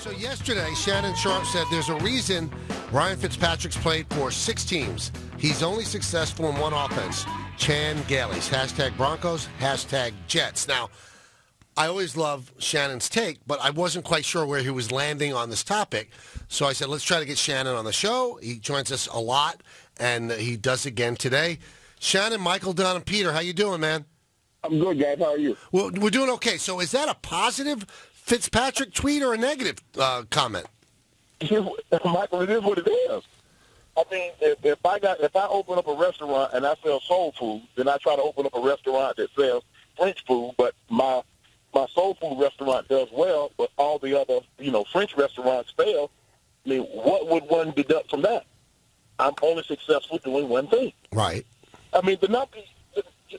So yesterday, Shannon Sharpe said there's a reason Ryan Fitzpatrick's played for 6 teams. He's only successful in one offense, Chan Gailey's. Hashtag Broncos, hashtag Jets. Now, I always love Shannon's take, but I wasn't quite sure where he was landing on this topic. So I said, let's try to get Shannon on the show. He joins us a lot, and he does again today. Shannon, Michael, Don, and Peter, how you doing, man? I'm good, guys. How are you? Well, we're doing okay. So is that a positive Fitzpatrick tweet or a negative comment? Michael, it is what it is. I mean, if I open up a restaurant and I sell soul food, then I try to open up a restaurant that sells French food, but my soul food restaurant does well, but all the other, French restaurants fail. I mean, what would one deduct from that? I'm only successful doing one thing. Right. I mean, the numbers,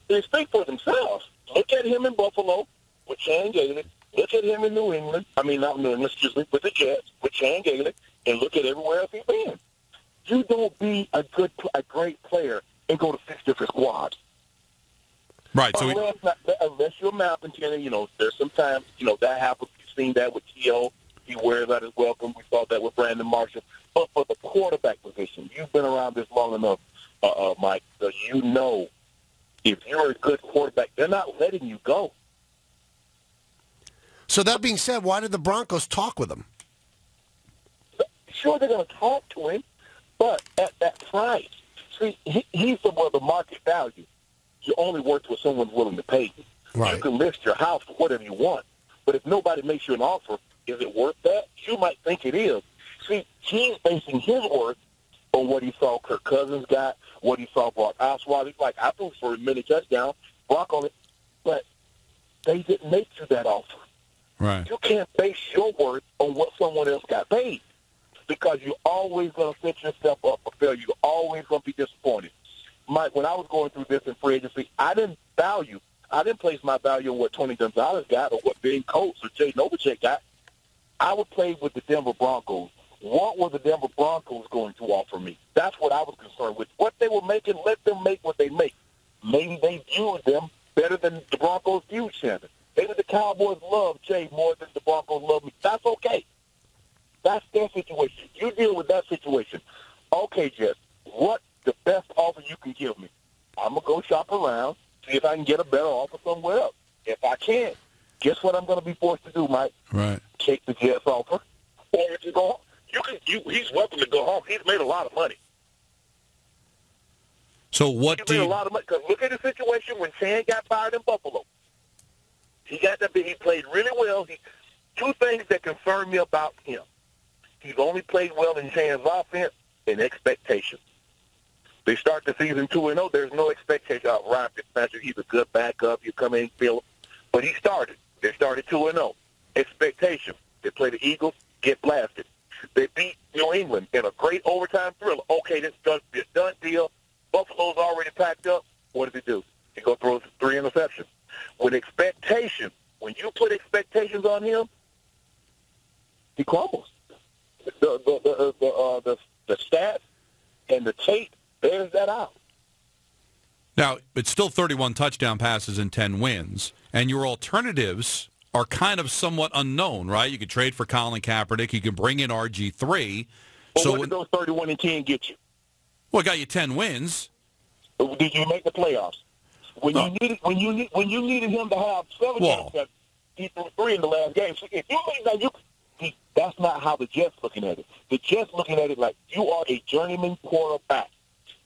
they speak for themselves. Look at him in Buffalo with Chan Gailey. Look at him in New England. I mean, not New England, excuse me, with the Jets, with Chan Gailey, and look at everywhere else he's been. You don't be a great player and go to 6 different squads. Right. So unless you're malcontented, there's sometimes, that happens. You've seen that with T.O. He wears out his welcome. We saw that with Brandon Marshall. But for the quarterback position, you've been around this long enough, Mike, so you know if you're a good quarterback, they're not letting you go. So that being said, why did the Broncos talk with him? Sure, they're going to talk to him, but at that price. See, he's the market value. You only work with someone willing to pay you. Right. You can list your house for whatever you want, but if nobody makes you an offer, is it worth that? You might think it is. See, he's basing his worth on what he saw Kirk Cousins got, what he saw Brock Osweiler. He's like, I threw for a mini touchdown, Brock on it, but they didn't make you that offer. Right. You can't base your worth on what someone else got paid because you're always going to set yourself up for failure. You're always going to be disappointed. Mike, when I was going through this in free agency, I didn't place my value on what Tony Gonzalez got or what Ben Coates or Jay Novacek got. I would play with the Denver Broncos. What were the Denver Broncos going to offer me? That's what I was concerned with. What they were making, let them make what they make. Maybe they viewed them better than the Broncos viewed Shannon. Maybe the Cowboys love Jay more than the Broncos love me. That's okay. That's their situation. You deal with that situation. Okay, Jess, what the best offer you can give me? I'm going to go shop around, see if I can get a better offer somewhere else. If I can't, guess what I'm going to be forced to do, Mike? Right. Take the Jets offer. Or if you go home, he's welcome to go home. He's made a lot of money. So what He's made a lot of money. Because look at the situation when Chan got fired in Buffalo. He played really well. Two things that concern me about him. He's only played well in Chan's offense and expectations. They start the season 2-0. There's no expectation of Ryan Fitzpatrick. He's a good backup. You come in and feel him. But he started. They started 2-0. Expectation. They play the Eagles, get blasted. They beat New England in a great overtime thriller. Okay, this is done deal. Buffalo's already packed up. What does he do? He goes throw 3 interceptions. With expectation, when you put expectations on him, he crumbles. The stats and the tape bears that out. Now, it's still 31 touchdown passes and 10 wins, and your alternatives are kind of somewhat unknown, right? You could trade for Colin Kaepernick. You can bring in RG3. Well, what did those 31 and 10 get you? Well, it got you 10 wins. Did you make the playoffs? When you needed him to have 7 games, he threw 3 in the last game. So if you think that that's not how the Jets looking at it. The Jets looking at it like you are a journeyman quarterback.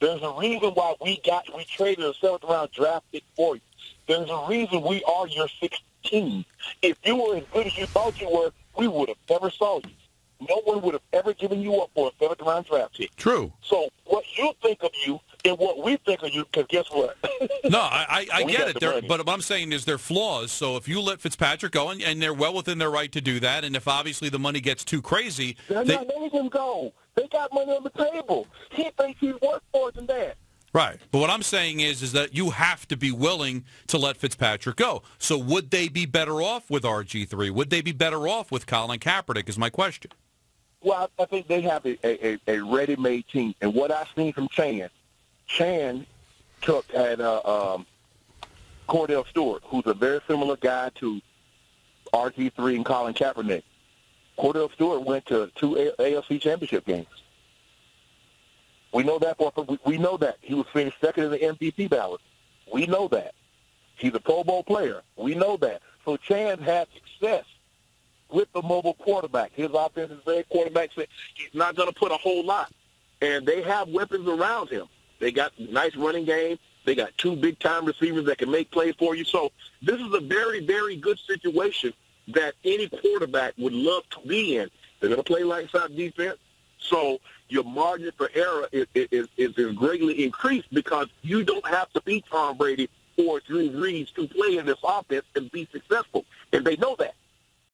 There's a reason why we traded a 7th round draft pick for you. There's a reason we are your 16. If you were as good as you thought you were, we would have never saw you. No one would have ever given you up for a 7th round draft pick. True. So what you think of you and what we think of you, because guess what? No, I get it. But what I'm saying is there are flaws. So if you let Fitzpatrick go, and they're well within their right to do that, and if obviously the money gets too crazy. They're not letting him go. They got money on the table. He thinks he's worth more than that. Right. But what I'm saying is that you have to be willing to let Fitzpatrick go. So would they be better off with RG3? Would they be better off with Colin Kaepernick is my question. Well, I think they have a ready-made team. And what I've seen from Chan had Cordell Stewart, who's a very similar guy to RG3 and Colin Kaepernick. Cordell Stewart went to 2 AFC championship games. We know that. We know that. He was finished second in the MVP ballot. We know that. He's a Pro Bowl player. We know that. So Chan had success with the mobile quarterback. His offense is very quarterback-centric. He's not going to put a whole lot. And they have weapons around him. They got a nice running game. They got 2 big-time receivers that can make plays for you. So this is a very, very good situation that any quarterback would love to be in. They're going to play lights out defense. So your margin for error is greatly increased because you don't have to be Tom Brady or Drew Brees to play in this offense and be successful. And they know that.